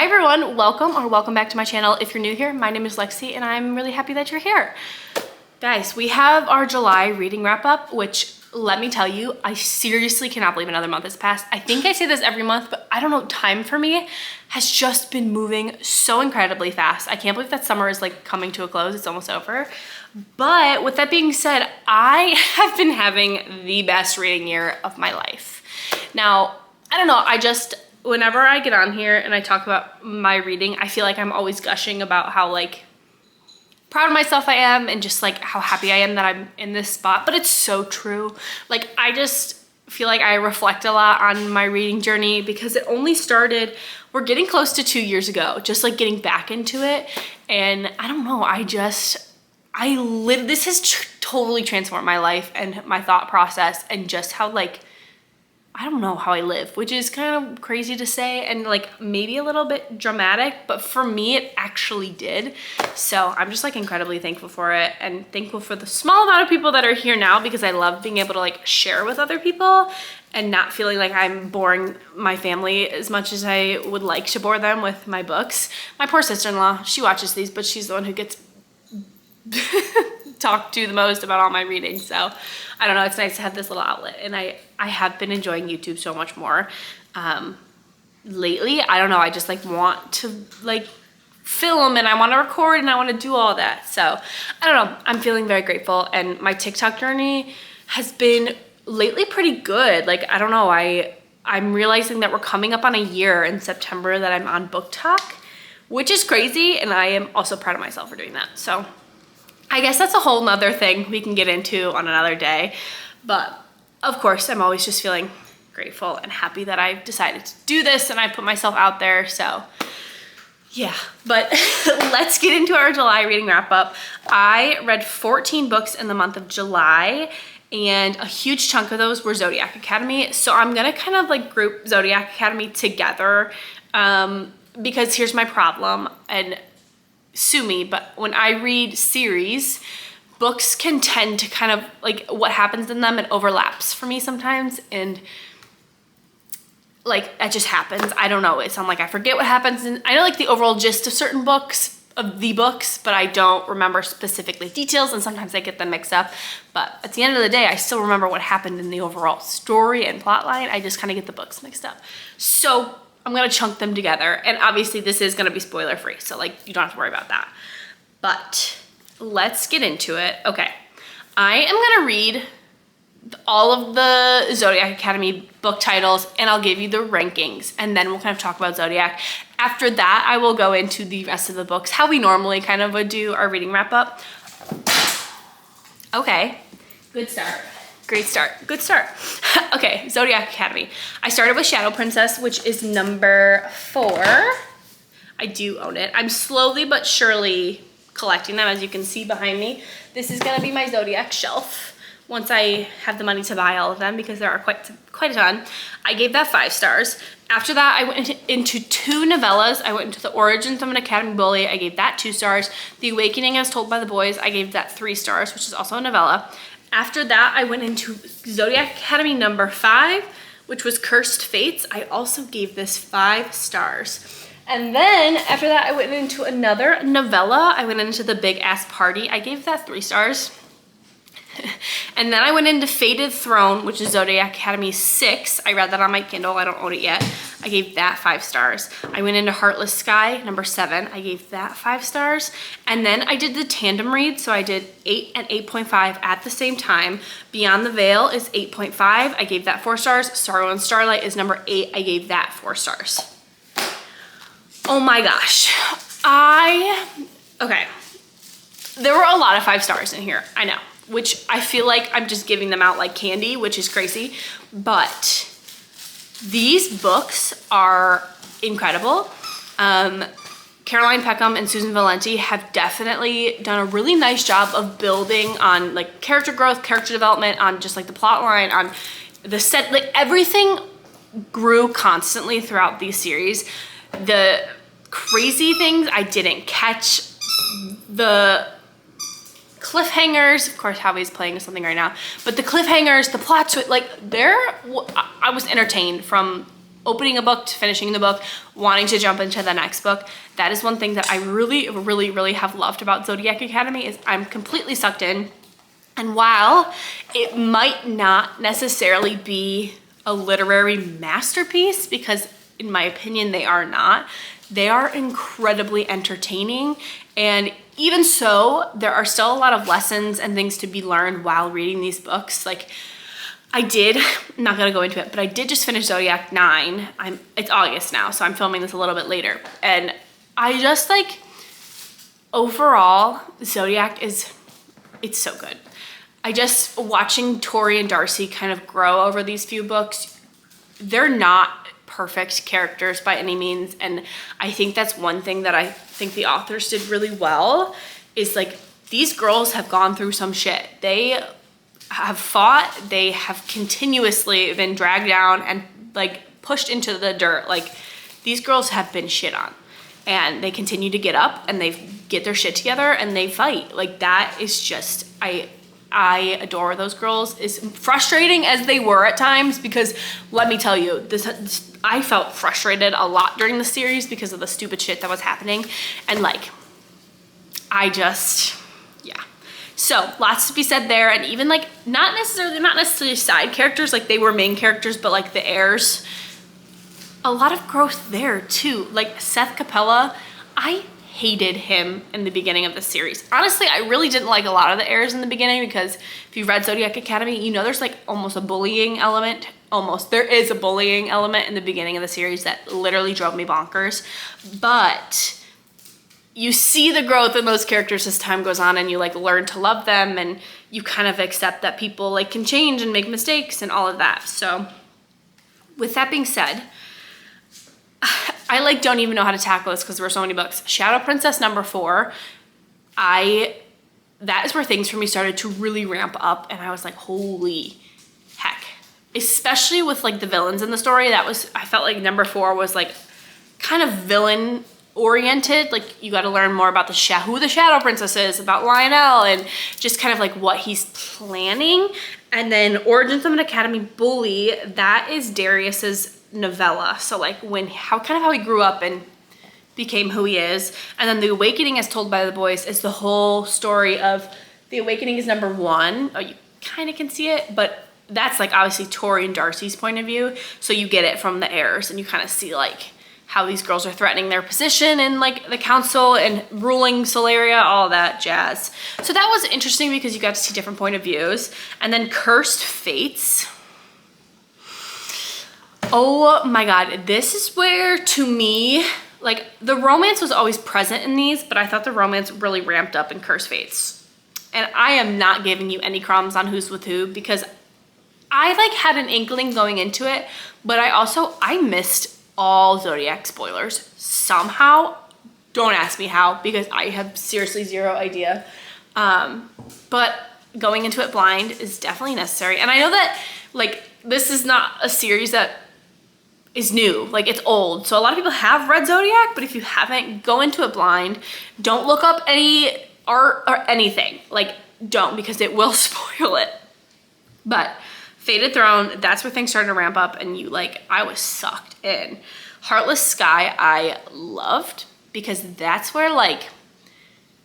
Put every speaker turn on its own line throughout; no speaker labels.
everyone, welcome back to my channel. If you're new here, my name is Lexi and I'm really happy that you're here. Guys, we have our July reading wrap up, which let me tell you, I seriously cannot believe another month has passed. I think I say this every month, but I don't know, time for me has just been moving so incredibly fast. I can't believe that summer is like coming to a close, it's almost over. But with that being said, I have been having the best reading year of my life. Now, I don't know, whenever I get on here and I talk about my reading, I feel like I'm always gushing about how like proud of myself I am and just like how happy I am that I'm in this spot, but it's so true. Like I just feel like I reflect a lot on my reading journey because it only started, we're getting close to 2 years ago, just like getting back into it. And I don't know, this has totally transformed my life and my thought process and just how like, I don't know how I live, which is kind of crazy to say and like maybe a little bit dramatic, but for me, it actually did. So I'm just like incredibly thankful for it and thankful for the small amount of people that are here now because I love being able to like share with other people and not feeling like I'm boring my family as much as I would like to bore them with my books. My poor sister-in-law, she watches these, but she's the one who gets talked to the most about all my reading. So I don't know, it's nice to have this little outlet and I have been enjoying YouTube so much more lately. I don't know, I just like want to like film and I want to record and I want to do all that. So I don't know, I'm feeling very grateful and my TikTok journey has been lately pretty good. Like I don't know, I'm realizing that we're coming up on a year in September that I'm on Book Talk, which is crazy and I am also proud of myself for doing that. So I guess that's a whole nother thing we can get into on another day. But of course, I'm always just feeling grateful and happy that I've decided to do this and I put myself out there. So yeah, but let's get into our July reading wrap up. I read 14 books in the month of July and a huge chunk of those were Zodiac Academy. So I'm gonna kind of like group Zodiac Academy together because here's my problem, and sue me, but when I read series, books can tend to kind of like what happens in them, it overlaps for me sometimes, and like that just happens. I don't know, it's like I forget what happens, and I know like the overall gist of certain books, but I don't remember specifically details, and sometimes I get them mixed up. But at the end of the day, I still remember what happened in the overall story and plot line. I just kind of get the books mixed up. So I'm gonna chunk them together, and obviously this is gonna be spoiler free, so like you don't have to worry about that. But let's get into it. Okay, I am gonna read all of the Zodiac Academy book titles and I'll give you the rankings and then we'll kind of talk about Zodiac. After that, I will go into the rest of the books, how we normally kind of would do our reading wrap up. Okay, good start. Great start, good start. Okay, Zodiac Academy. I started with Shadow Princess, which is number 4. I do own it. I'm slowly but surely collecting them, as you can see behind me. This is gonna be my Zodiac shelf once I have the money to buy all of them because there are quite a ton. I gave that 5 stars. After that, I went into 2 novellas. I went into The Origins of an Academy Bully. I gave that 2 stars. The Awakening as Told by the Boys, I gave that 3 stars, which is also a novella. After that, I went into Zodiac Academy number 5, which was Cursed Fates. I also gave this 5 stars. And then after that, I went into another novella. I went into The Big Ass Party. I gave that 3 stars. And then I went into Fated Throne, which is Zodiac Academy 6. I read that on my Kindle, I don't own it yet. I gave that 5 stars. I went into Heartless Sky, number 7. I gave that 5 stars. And then I did the tandem read, so I did 8 and 8.5 at the same time. Beyond the Veil is 8.5. I gave that 4 stars. Sorrow and Starlight is number 8. I gave that 4 stars. Oh my gosh. Okay. There were a lot of 5 stars in here, I know. Which I feel like I'm just giving them out like candy, which is crazy. But these books are incredible. Caroline Peckham and Susanne Valenti have definitely done a really nice job of building on like character growth, character development, on just like the plot line, on the set, like everything grew constantly throughout these series. The crazy things I didn't catch, the cliffhangers, of course Howie's playing something right now, but the cliffhangers, the plot twist, like I was entertained from opening a book to finishing the book, wanting to jump into the next book. That is one thing that I really, really, really have loved about Zodiac Academy is I'm completely sucked in. And while it might not necessarily be a literary masterpiece, because in my opinion, they are not, they are incredibly entertaining. And even so, there are still a lot of lessons and things to be learned while reading these books. Like I'm not gonna go into it, but I did just finish Zodiac 9. It's August now, so I'm filming this a little bit later. And I just like, overall, Zodiac it's so good. Watching Tori and Darcy kind of grow over these few books, they're not perfect characters by any means. And I think that's one thing that I think the authors did really well is like, these girls have gone through some shit. They have fought, they have continuously been dragged down and like pushed into the dirt. Like these girls have been shit on and they continue to get up and they get their shit together and they fight. Like that is just, I adore those girls. As frustrating as they were at times, because let me tell you, I felt frustrated a lot during the series because of the stupid shit that was happening. And like, yeah. So lots to be said there. And even like, not necessarily side characters, like they were main characters, but like the heirs, a lot of growth there too. Like Seth Capella, I hated him in the beginning of the series. Honestly, I really didn't like a lot of the heirs in the beginning because if you've read Zodiac Academy, you know there's like almost a bullying element. There is a bullying element in the beginning of the series that literally drove me bonkers. But you see the growth in those characters as time goes on and you like learn to love them and you kind of accept that people like can change and make mistakes and all of that. So with that being said, I like don't even know how to tackle this because there were so many books. Shadow Princess number 4, that is where things for me started to really ramp up and I was like, holy heck. Especially with like the villains in the story, I felt like number 4 was like kind of villain oriented. Like you got to learn more about who the Shadow Princess is, about Lionel, and just kind of like what he's planning. And then Origins of an Academy Bully, that is Darius's novella. So like how he grew up and became who he is. And then The Awakening as Told by the Boys is the whole story of The Awakening is number 1. Oh, you kind of can see it, but that's like obviously Tori and Darcy's point of view. So you get it from the heirs and you kind of see like how these girls are threatening their position in like the council and ruling Solaria, all that jazz. So that was interesting because you got to see different point of views. And then Cursed Fates. Oh my God, this is where to me, like the romance was always present in these, but I thought the romance really ramped up in Cursed Fates. And I am not giving you any crumbs on who's with who because I like had an inkling going into it, but I missed all Zodiac spoilers somehow. Don't ask me how because I have seriously zero idea. But going into it blind is definitely necessary. And I know that like this is not a series that is new, like it's old. So a lot of people have read Zodiac, but if you haven't, go into it blind. Don't look up any art or anything. Like don't, because it will spoil it. But Fated Throne, that's where things started to ramp up and I was sucked in. Heartless Sky, I loved because that's where like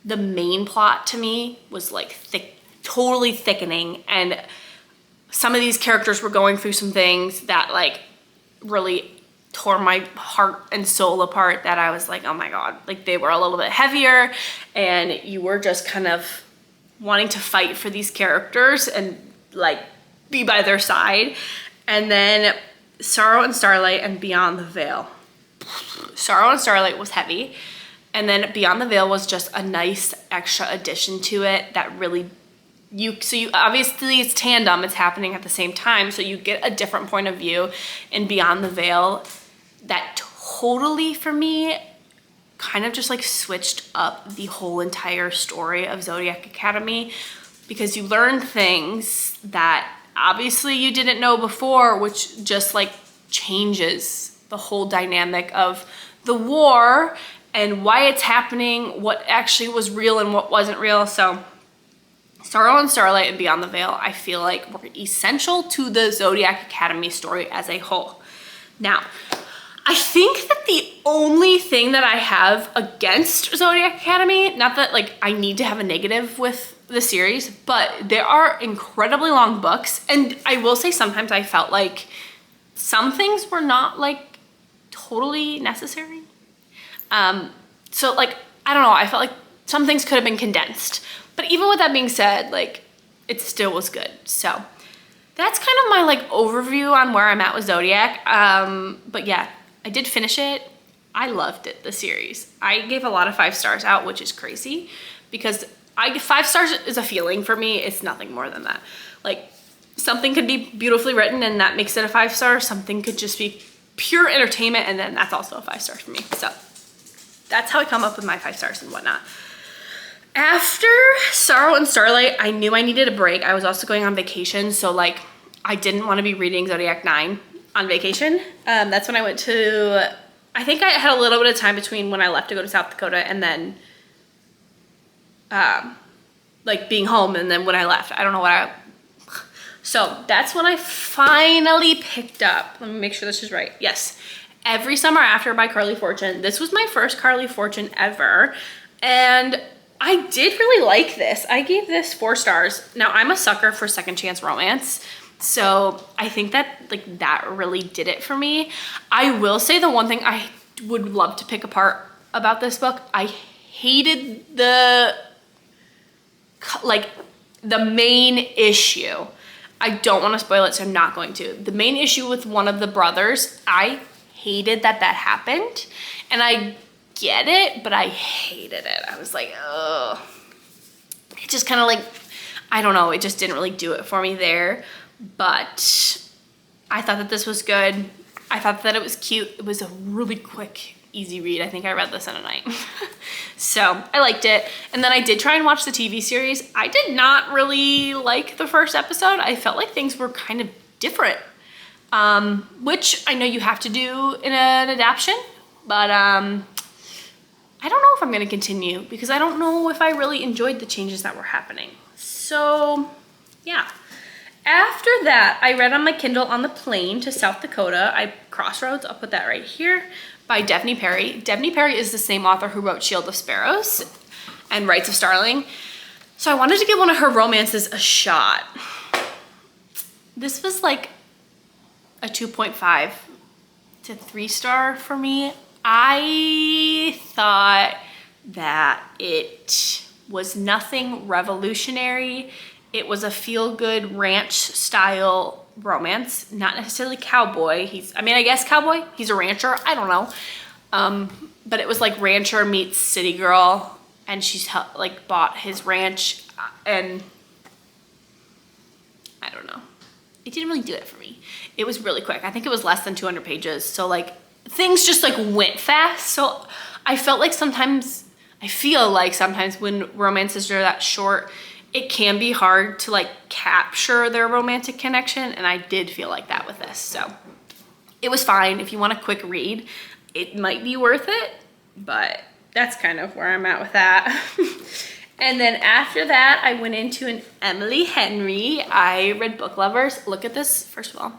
the main plot to me was like totally thickening, and some of these characters were going through some things that like really tore my heart and soul apart, that I was like, oh my God, like they were a little bit heavier and you were just kind of wanting to fight for these characters and like be by their side. And then Sorrow and Starlight and Beyond the Veil. Sorrow and Starlight was heavy, and then Beyond the Veil was just a nice extra addition to it that really you obviously it's tandem, it's happening at the same time, so you get a different point of view in Beyond the Veil that totally for me kind of just like switched up the whole entire story of Zodiac Academy, because you learn things that obviously you didn't know before, which just like changes the whole dynamic of the war and why it's happening, what actually was real and what wasn't real. So Sorrow and Starlight and Beyond the Veil, I feel like were essential to the Zodiac Academy story as a whole. Now, I think that the only thing that I have against Zodiac Academy, not that like I need to have a negative with the series, but there are incredibly long books. And I will say sometimes I felt like some things were not like totally necessary. So like, I don't know, I felt like some things could have been condensed. But even with that being said, like it still was good. So that's kind of my like overview on where I'm at with Zodiac. But yeah, I did finish it. I loved it, the series. I gave a lot of 5 stars out, which is crazy because 5 stars is a feeling for me. It's nothing more than that. Like something could be beautifully written and that makes it a 5 star. Something could just be pure entertainment and then that's also a 5 star for me. So that's how I come up with my 5 stars and whatnot. After Sorrow and Starlight, I knew I needed a break. I was also going on vacation, so like I didn't want to be reading Zodiac 9 on vacation. That's when I went to, I think I had a little bit of time between when I left to go to South Dakota and then like being home and then when I left. I don't know so that's when I finally picked up, let me make sure this is right. Yes, Every Summer After by Carley Fortune. This was my first Carley Fortune ever. And I did really like this. I gave this 4 stars. Now I'm a sucker for second chance romance. So I think that like that really did it for me. I will say the one thing I would love to pick apart about this book, I hated the main issue. I don't want to spoil it, so I'm not going to. The main issue with one of the brothers, I hated that happened. And I get it, but I hated it. I was like, oh, it just kind of like, I don't know, it just didn't really do it for me there. But I thought that this was good. I thought that it was cute. It was a really quick, easy read. I think I read this in a night. So I liked it. And then I did try and watch the TV series. I did not really like the first episode. I felt like things were kind of different, which I know you have to do in an adaptation, but I don't know if I'm gonna continue because I don't know if I really enjoyed the changes that were happening. So yeah. After that, I read on my Kindle on the plane to South Dakota. Crossroads, I'll put that right here, by Devney Perry. Devney Perry is the same author who wrote Shield of Sparrows and Rites of Starling. So I wanted to give one of her romances a shot. This was like a 2.5 to 3 star for me. I thought that it was nothing revolutionary. It was a feel-good ranch style romance, not necessarily cowboy. I guess cowboy, he's a rancher, I don't know. But it was like rancher meets city girl and she's like bought his ranch and I don't know. It didn't really do it for me. It was really quick. I think it was less than 200 pages. So like things just like went fast. So I feel like sometimes when romances are that short, it can be hard to like capture their romantic connection. And I did feel like that with this. So it was fine. If you want a quick read, it might be worth it, but that's kind of where I'm at with that. And then after that, I went into an Emily Henry. I read Book Lovers. Look at this, first of all.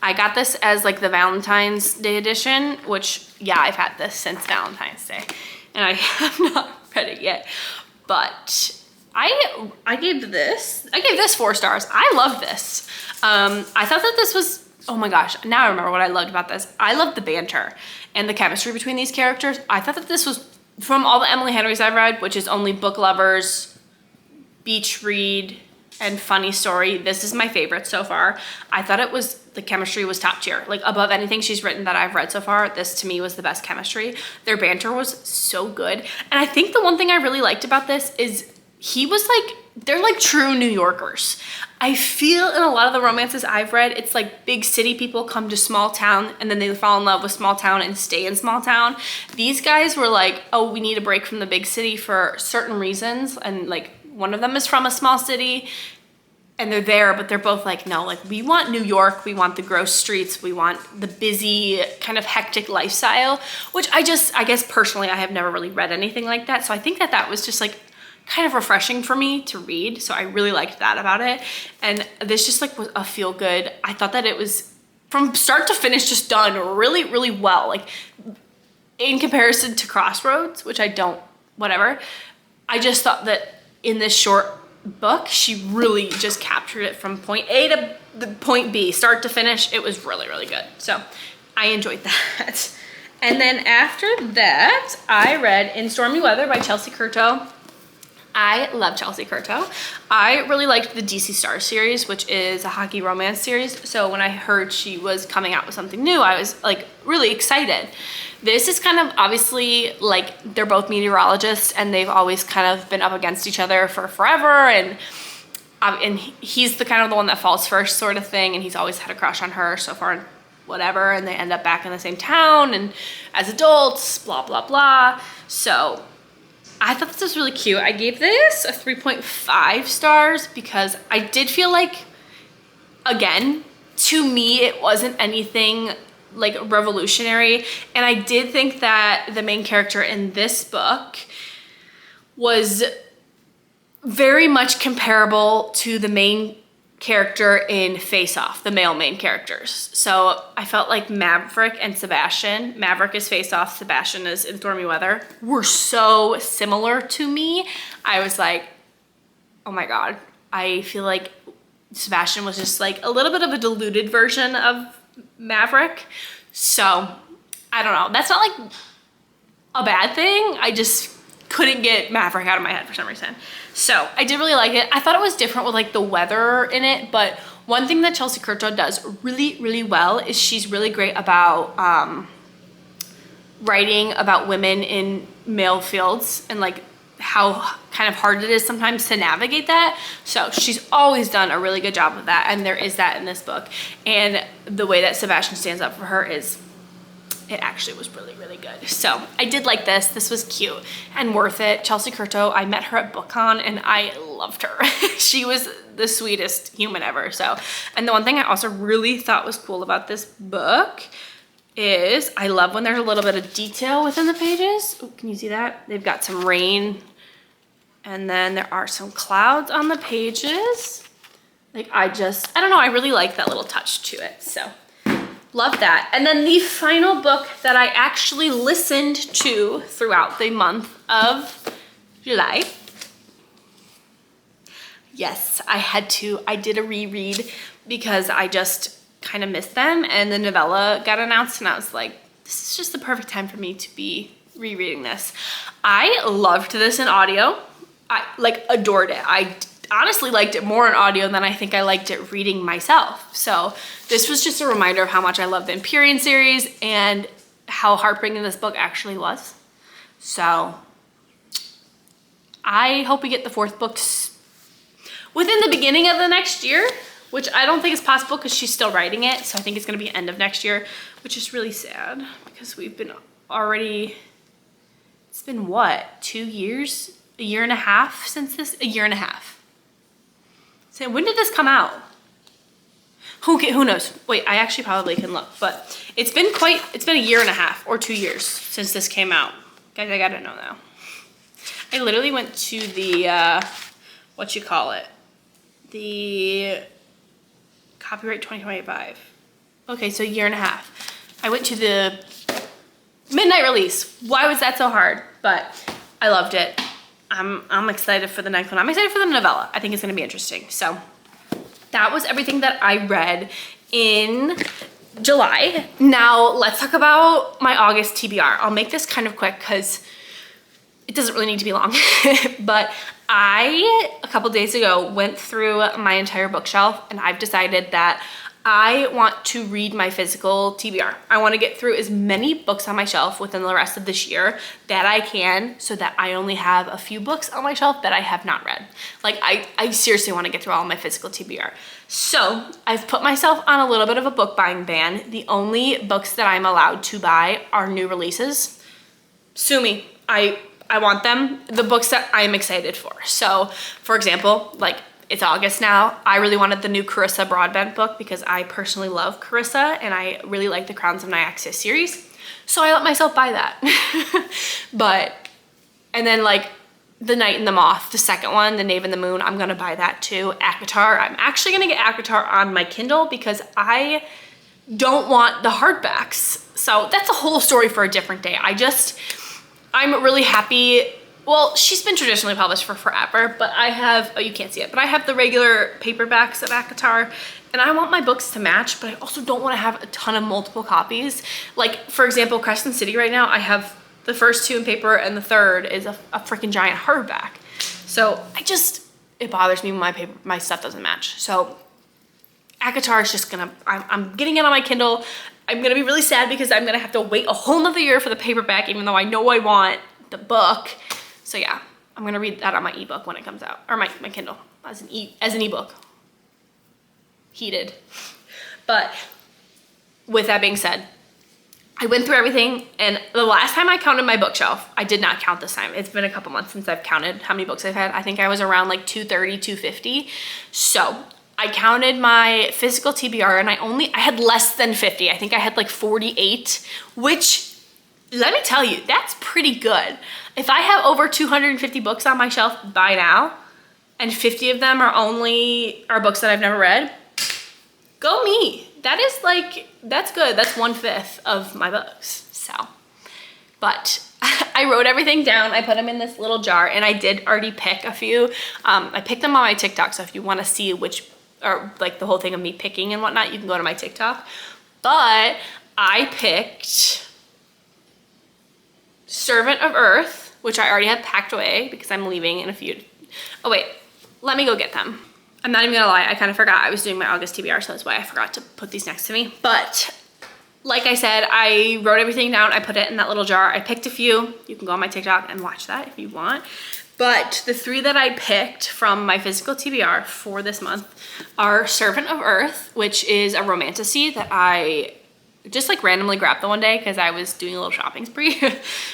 I got this as like the Valentine's Day edition, which yeah, I've had this since Valentine's Day and I have not read it yet, but I gave this 4 stars. I love this. I thought that this was, oh my gosh, now I remember what I loved about this. I loved the banter and the chemistry between these characters. I thought that this was, from all the Emily Henrys I've read, which is only Book Lovers, Beach Read, and Funny Story, this is my favorite so far. I thought the chemistry was top tier. Like above anything she's written that I've read so far, this to me was the best chemistry. Their banter was so good. And I think the one thing I really liked about this is they're like true New Yorkers. I feel in a lot of the romances I've read, it's like big city people come to small town and then they fall in love with small town and stay in small town. These guys were like, oh, we need a break from the big city for certain reasons. And like one of them is from a small city and they're there, but they're both like, no, like we want New York, we want the gross streets, we want the busy kind of hectic lifestyle, which I guess personally, I have never really read anything like that. So I think that was just like kind of refreshing for me to read. So I really liked that about it. And this just like was a feel good. I thought that it was from start to finish, just done really, really well. Like in comparison to Crossroads, which I don't, whatever. I just thought that in this short book, she really just captured it from point A to the point B, start to finish. It was really, really good. So I enjoyed that. And then after that, I read In Stormy Weather by Chelsea Curto. I love Chelsea Curto. I really liked the DC Stars series, which is a hockey romance series. So when I heard she was coming out with something new, I was like really excited. This is kind of obviously like they're both meteorologists and they've always kind of been up against each other for forever. And he's the kind of the one that falls first sort of thing. And he's always had a crush on her so far, whatever. And they end up back in the same town and as adults, blah, blah, blah. So I thought this was really cute. I gave this a 3.5 stars because I did feel like, again, to me, it wasn't anything like revolutionary. And I did think that the main character in this book was very much comparable to the main character in Face Off, the male main characters. So I felt like Maverick and Sebastian, Maverick is Face Off, Sebastian is In Stormy Weather, were so similar to me. I was like, oh my God. I feel like Sebastian was just like a little bit of a diluted version of Maverick. So I don't know. That's not like a bad thing. I just couldn't get Maverick out of my head for some reason. So I did really like it. I thought it was different with like the weather in it, but one thing that Chelsea Curto does really, really well is she's really great about writing about women in male fields and like how kind of hard it is sometimes to navigate that. So she's always done a really good job of that. And there is that in this book. And the way that Sebastian stands up for her is, it actually was really, really good. So I did like this. This was cute and worth it. Chelsea Curto, I met her at BookCon and I loved her. She was the sweetest human ever. So, and the one thing I also really thought was cool about this book is I love when there's a little bit of detail within the pages. Ooh, can you see that? They've got some rain and then there are some clouds on the pages. Like I don't know, I really like that little touch to it. So love that. And then the final book that I actually listened to throughout the month of July. Yes, I had to. I did a reread because I just kind of missed them and the novella got announced and I was like, this is just the perfect time for me to be rereading this. I loved this in audio. I like adored it. I honestly liked it more in audio than I think I liked it reading myself. So this was just a reminder of how much I love the Empyrean series and how heartbreaking this book actually was. So I hope we get the fourth book within the beginning of the next year, which I don't think is possible because she's still writing it. So I think it's going to be end of next year, which is really sad because we've been already, it's been what, 2 years? A year and a half since this? A year and a half. So when did this come out? Who knows? Wait, I actually probably can look, but it's been a year and a half or 2 years since this came out. Guys, I gotta know now. I literally went to the, the copyright 2025. Okay, so a year and a half. I went to the midnight release. Why was that so hard? But I loved it. I'm excited for the next one. I'm excited for the novella. I think it's gonna be interesting. So that was everything that I read in July. Now let's talk about my August TBR. I'll make this kind of quick because it doesn't really need to be long. But I, a couple days ago, went through my entire bookshelf and I've decided that I want to read my physical TBR. I want to get through as many books on my shelf within the rest of this year that I can so that I only have a few books on my shelf that I have not read. Like I seriously want to get through all my physical TBR. So I've put myself on a little bit of a book buying ban. The only books that I'm allowed to buy are new releases. Sue me, I want them, the books that I'm excited for. So for example, like it's August now. I really wanted the new Carissa Broadbent book because I personally love Carissa and I really like the Crowns of Nyaxia series. So I let myself buy that. And then like The Night and the Moth, the second one, The Knave and the Moon, I'm gonna buy that too. ACOTAR, I'm actually gonna get ACOTAR on my Kindle because I don't want the hardbacks. So that's a whole story for a different day. I'm really happy. Well, she's been traditionally published for forever, but I have, oh, you can't see it, but I have the regular paperbacks of ACOTAR, and I want my books to match, but I also don't want to have a ton of multiple copies. Like, for example, Crescent City right now, I have the first 2 in paper, and the third is a freaking giant hardback. So it bothers me when my stuff doesn't match. So ACOTAR is just gonna, I'm getting it on my Kindle. I'm gonna be really sad because I'm gonna have to wait a whole nother year for the paperback, even though I know I want the book. So yeah, I'm gonna read that on my ebook when it comes out, or my Kindle as an ebook. Heated. But with that being said, I went through everything, and the last time I counted my bookshelf, I did not count this time. It's been a couple months since I've counted how many books I've had. I think I was around like 230, 250. So I counted my physical TBR, and I had less than 50. I think I had like 48, which, let me tell you, that's pretty good. If I have over 250 books on my shelf by now, and 50 of them are books that I've never read, go me. That is like, that's good. That's 1/5 of my books. So, but I wrote everything down. I put them in this little jar, and I did already pick a few. I picked them on my TikTok, so if you want to see or like the whole thing of me picking and whatnot, you can go to my TikTok. But I picked Servant of Earth, which I already have packed away because I'm leaving in a few. Oh wait, let me go get them. I'm not even gonna lie, I kind of forgot I was doing my August TBR, so that's why I forgot to put these next to me. But like I said, I wrote everything down. I put it in that little jar. I picked a few. You can go on my TikTok and watch that if you want. But the 3 that I picked from my physical TBR for this month are Servant of Earth, which is a romantasy that I just like randomly grabbed the one day because I was doing a little shopping spree.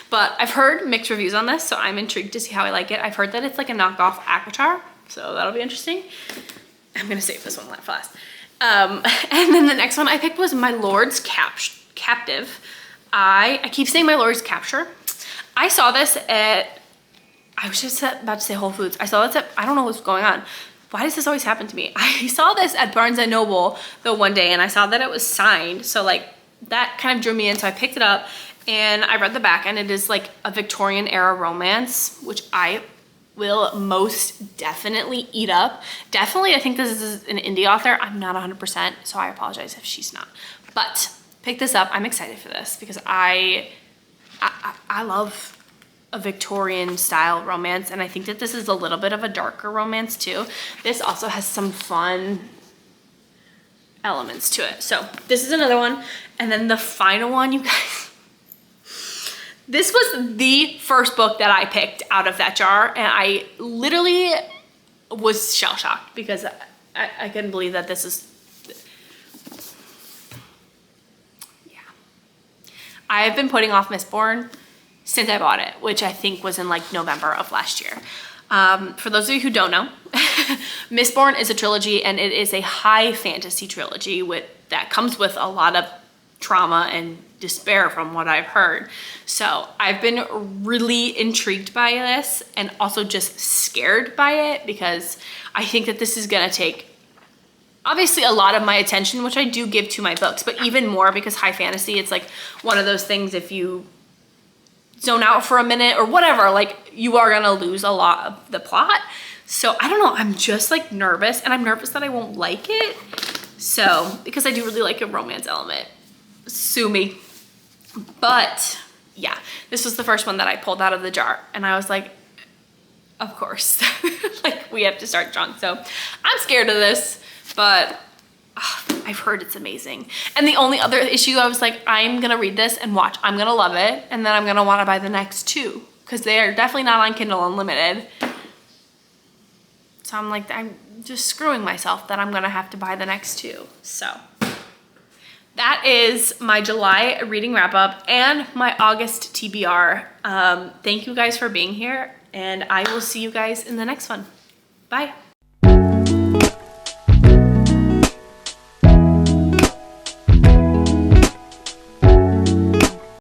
But I've heard mixed reviews on this, so I'm intrigued to see how I like it. I've heard that it's like a knockoff ACOTAR, so that'll be interesting. I'm gonna save this one for last. And then the next one I picked was My Lord's Captive. I keep saying My Lord's Capture. I saw this at, I was just about to say Whole Foods. I saw this at, I don't know what's going on. Why does this always happen to me? I saw this at Barnes & Noble the one day, and I saw that it was signed. So like that kind of drew me in. So I picked it up and I read the back, and it is like a Victorian era romance, which I will most definitely eat up. Definitely, I think this is an indie author. I'm not 100%, so I apologize if she's not. But pick this up. I'm excited for this because I love a Victorian style romance, and I think that this is a little bit of a darker romance too. This also has some fun elements to it. So this is another one. And then the final one, you guys, this was the first book that I picked out of that jar, and I literally was shell-shocked because I couldn't believe that this is, yeah. I have been putting off Mistborn since I bought it, which I think was in like November of last year. For those of you who don't know, Mistborn is a trilogy, and it is a high fantasy trilogy that comes with a lot of trauma and despair from what I've heard. So I've been really intrigued by this and also just scared by it because I think that this is gonna take obviously a lot of my attention, which I do give to my books, but even more because high fantasy, it's like one of those things, if you zone out for a minute or whatever, like you are gonna lose a lot of the plot. So I don't know, I'm just like nervous, and I'm nervous that I won't like it. So, because I do really like a romance element. Sue me. But yeah, this was the first one that I pulled out of the jar, and I was like, of course, like we have to start strong. So I'm scared of this, but I've heard it's amazing. And the only other issue, I was like, I'm gonna read this and watch, I'm gonna love it, and then I'm gonna wanna buy the next 2 because they are definitely not on Kindle Unlimited. So I'm like, I'm just screwing myself that I'm gonna have to buy the next 2. So that is my July reading wrap up and my August TBR. Thank you guys for being here, and I will see you guys in the next one. Bye.